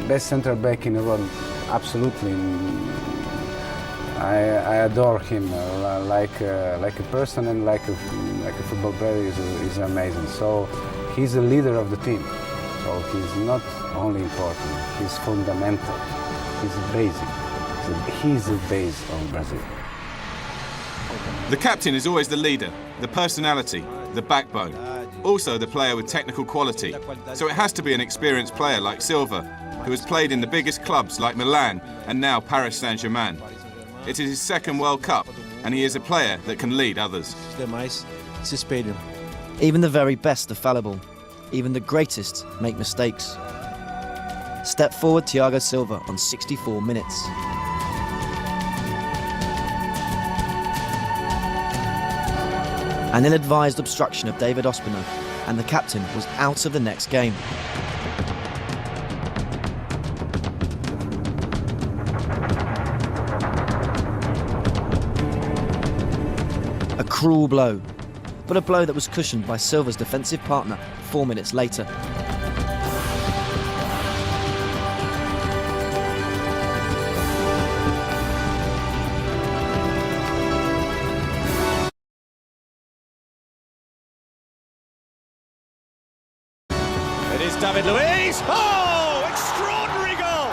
best center back in the world, absolutely. I adore him like a person and like a football player. Is amazing. So he's the leader of the team. So he's not only important, he's fundamental. He's basic. He's the base of Brazil. The captain is always the leader, the personality, the backbone. Also the player with technical quality. So it has to be an experienced player like Silva, who has played in the biggest clubs like Milan and now Paris Saint-Germain. It is his second World Cup, and he is a player that can lead others. Even the very best are fallible. Even the greatest make mistakes. Step forward Thiago Silva on 64 minutes. An ill-advised obstruction of David Ospina, and the captain was out of the next game. A cruel blow, but a blow that was cushioned by Silva's defensive partner 4 minutes later. It is David Luiz. Oh, extraordinary goal!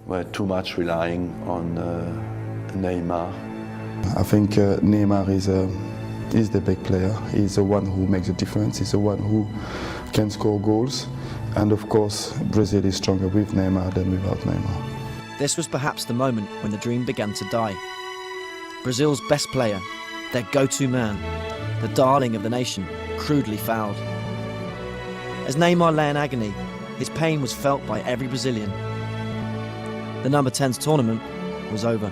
We're too much relying on Neymar. I think Neymar is the big player. He's the one who makes a difference. He's the one who can score goals. And of course, Brazil is stronger with Neymar than without Neymar. This was perhaps the moment when the dream began to die. Brazil's best player, their go-to man, the darling of the nation, crudely fouled. As Neymar lay in agony, his pain was felt by every Brazilian. The number 10's tournament was over.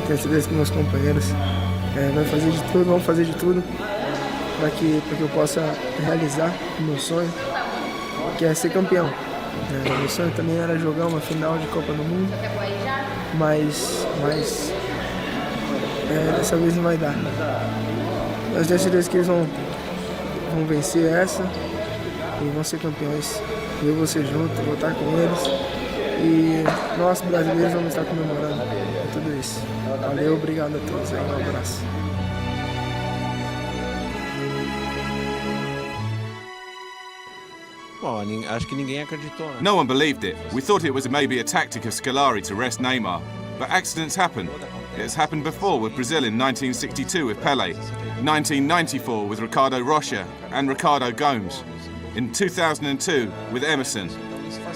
Tenho certeza que meus companheiros vão fazer de tudo para que eu possa realizar o meu sonho, que é ser campeão. Meu sonho também era jogar uma final de Copa do Mundo, mas dessa vez não vai dar. Mas tenho certeza que eles vão vencer essa e vão ser campeões. Eu vou ser junto, vou estar com eles e nós brasileiros vamos estar comemorando tudo isso. Valeu, obrigado a todos aí, um abraço. Acho que ninguém acreditou, né? No one believed it. We thought it was maybe a tactic of Scolari to rest Neymar. But accidents happen. It's happened before with Brazil in 1962 with Pelé, 1994 with Ricardo Rocha and Ricardo Gomes, in 2002 with Emerson.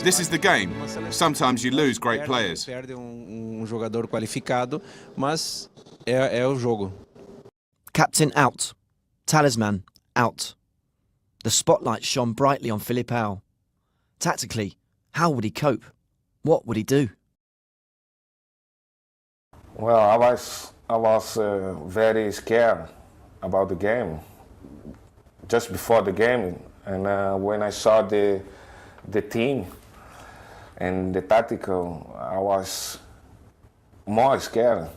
This is the game. Sometimes you lose great players. Perde jogador qualificado, mas é o jogo. Captain out. Talisman out. The spotlight shone brightly on Filipao. Tactically, how would he cope? What would he do? Well, I was very scared about the game just before the game, and when I saw the team and the tactical, I was more scared.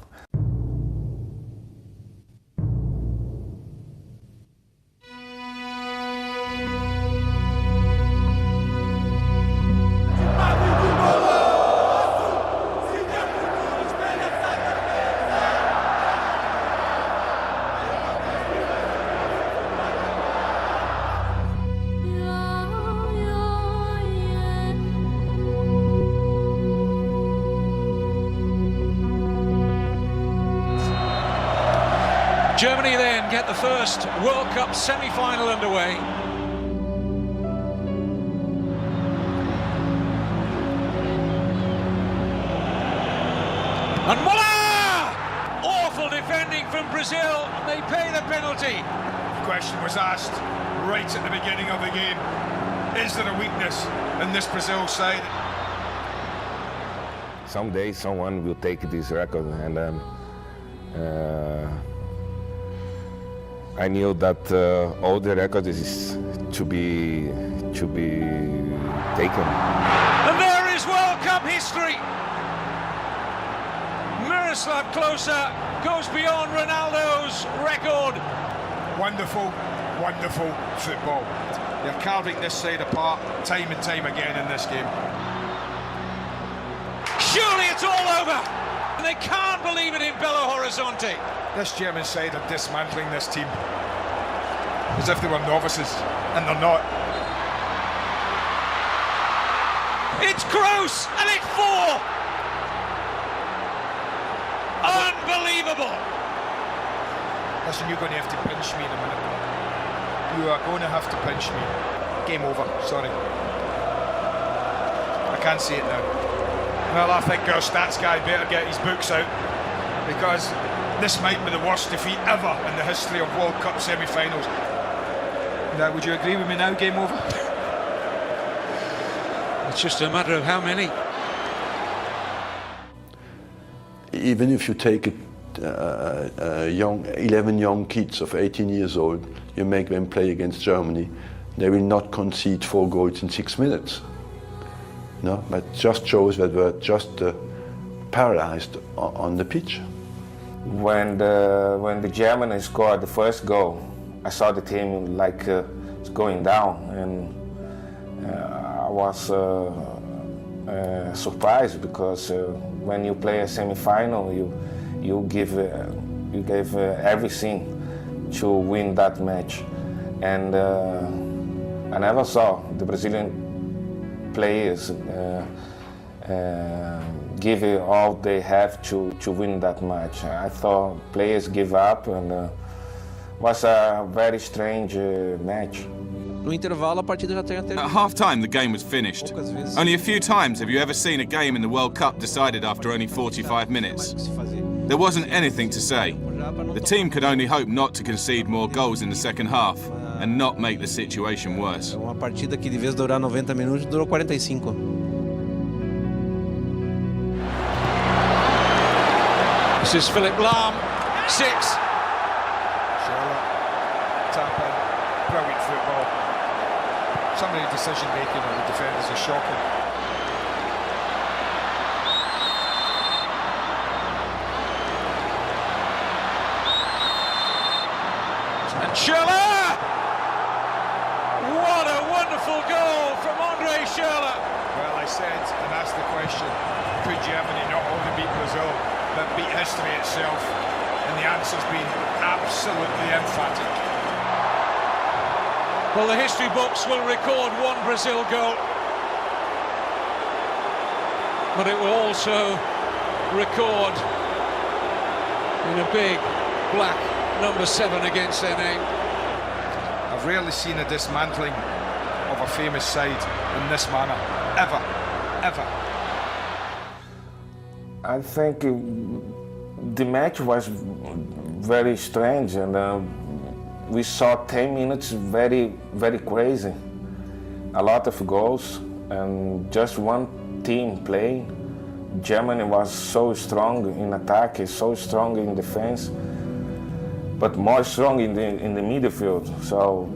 Germany then get the first World Cup semi-final underway. And voila! Awful defending from Brazil, and they pay the penalty. The question was asked right at the beginning of the game, is there a weakness in this Brazil side? someday someone will take this record, and I knew that all the records is to be taken. And there is World Cup history. Miroslav Klose goes beyond Ronaldo's record. Wonderful, wonderful football. They're carving this side apart time and time again in this game. Surely it's all over. And they can't believe it in Belo Horizonte. This German side are dismantling this team as if they were novices, and they're not. It's Kroos, and it's 4. Unbelievable. Listen, you're going to have to pinch me in a minute. You are going to have to pinch me. Game over, sorry. I can't see it now. Well, I think our stats guy better get his books out, because this might be the worst defeat ever in the history of World Cup semi-finals. Now, would you agree with me now, game over? It's just a matter of how many. Even if you take 11 young kids of 18 years old, you make them play against Germany, they will not concede 4 goals in 6 minutes. No, but just shows that we're just paralyzed on the pitch. When the Germans scored the first goal, I saw the team like going down, and I was surprised, because when you play a semi-final, you give everything to win that match, and I never saw the Brazilian players give it all they have to win that match. I thought players give up, and was a very strange match. No intervalo, a partida já tinha terminado. At half-time, the game was finished. Only a few times have you ever seen a game in the World Cup decided after only 45 minutes. There wasn't anything to say. The team could only hope not to concede more goals in the second half and not make the situation worse. Uma partida que de vez durar 90 minutos, durou 45. This is Philip Lahm, 6. Tap in, brilliant football. Some of the decision making of the defenders is shocking. And Schürrle! What a wonderful goal from Andre Schürrle. Well, I said and asked the question, could Germany not only beat Brazil, but beat history itself? And the answer's been absolutely emphatic. Well, the history books will record one Brazil goal, but it will also record in a big black number 7 against their name. I've rarely seen a dismantling of a famous side in this manner, ever, ever. I think the match was very strange, and we saw 10 minutes very, very crazy. A lot of goals, and just one team playing. Germany was so strong in attack, so strong in defense, but more strong in the midfield. So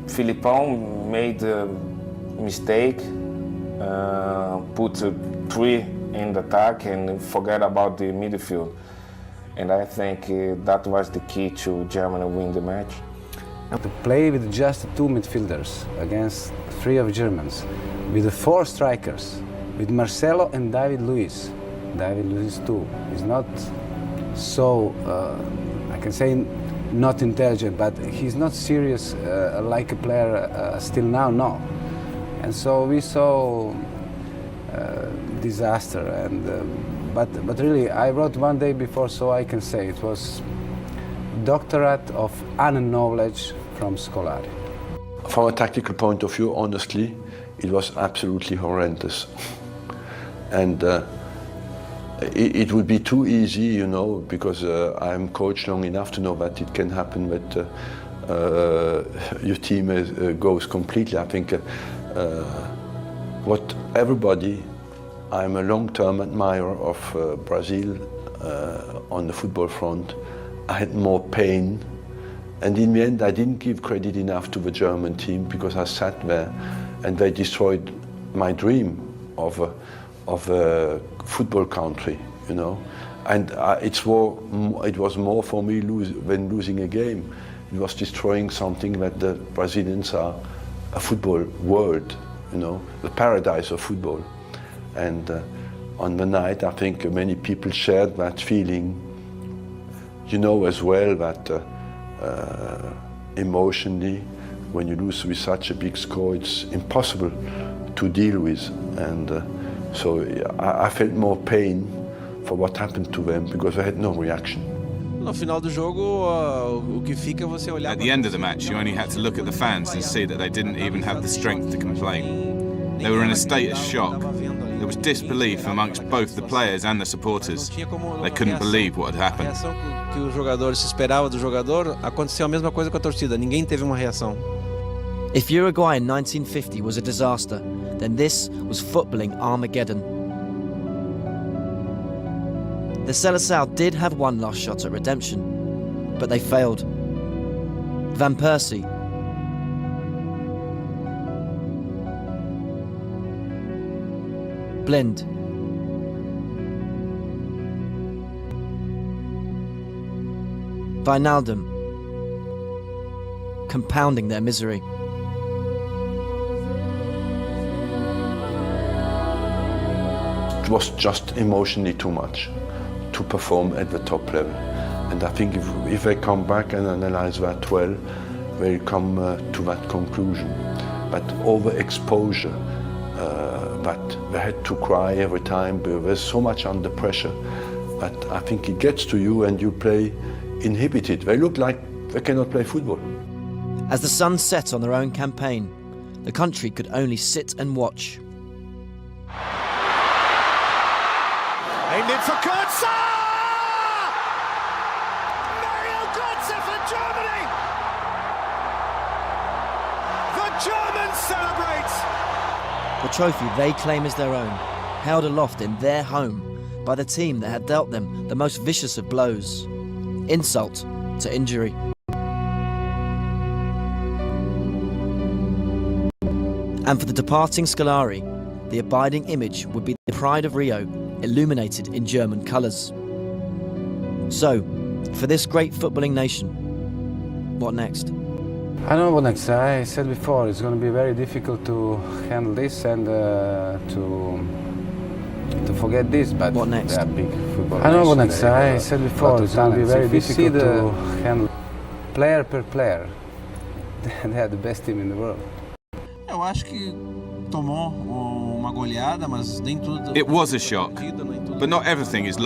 Filipão made a mistake, put 3 in the attack and forget about the midfield. And I think that was the key to Germany win the match. To play with just 2 midfielders against 3 of Germans, with 4 strikers, with Marcelo and David Luiz. David Luiz too is not so, I can say, not intelligent, but he's not serious like a player still now, no. And so we saw disaster, and but really I wrote one day before, so I can say it was doctorate of unknowledge from Scolari. From a tactical point of view, honestly, it was absolutely horrendous. And it would be too easy, you know, because I'm coached long enough to know that it can happen that your team goes completely. I think what everybody I'm a long-term admirer of Brazil on the football front. I had more pain, and in the end I didn't give credit enough to the German team because I sat there and they destroyed my dream of a football country, you know. And it was more for me than losing a game. It was destroying something that the Brazilians are a football world, you know, the paradise of football. And on the night, I think many people shared that feeling. You know as well that emotionally, when you lose with such a big score, it's impossible to deal with. And so I felt more pain for what happened to them because I had no reaction. No final do jogo, o que fica é você olhar. At the end of the match, you only had to look at the fans and see that they didn't even have the strength to complain. They were in a state of shock. There was disbelief amongst both the players and the supporters. They couldn't believe what had A happened. reação que o jogador se esperava do jogador, aconteceu a mesma coisa com a torcida. Ninguém teve uma reação. If Uruguay in 1950 was a disaster, then this was footballing Armageddon. The Seleção did have one last shot at redemption, but they failed. Van Persie, Blind, Wijnaldum, compounding their misery. It was just emotionally too much to perform at the top level. And I think if they come back and analyze that well, they'll come to that conclusion. But overexposure, that they had to cry every time, there's so much under pressure that I think it gets to you and you play inhibited. They look like they cannot play football. As the sun set on their own campaign, the country could only sit and watch. Aimed in for Kurtza! Mario Götze for Germany! The Germans celebrate! The trophy they claim as their own, held aloft in their home by the team that had dealt them the most vicious of blows, insult to injury. And for the departing Scolari, the abiding image would be the pride of Rio, illuminated in German colours. So, for this great footballing nation, what next? I don't know what next. I said before, it's going to be very difficult to handle this and to forget this. But what next? They are big football. I don't know what next. I said before, it's going to be very difficult to handle player per player. They are the best team in the world. Eu acho que tomou uma goleada, mas nem tudo. It was a shock, but not everything is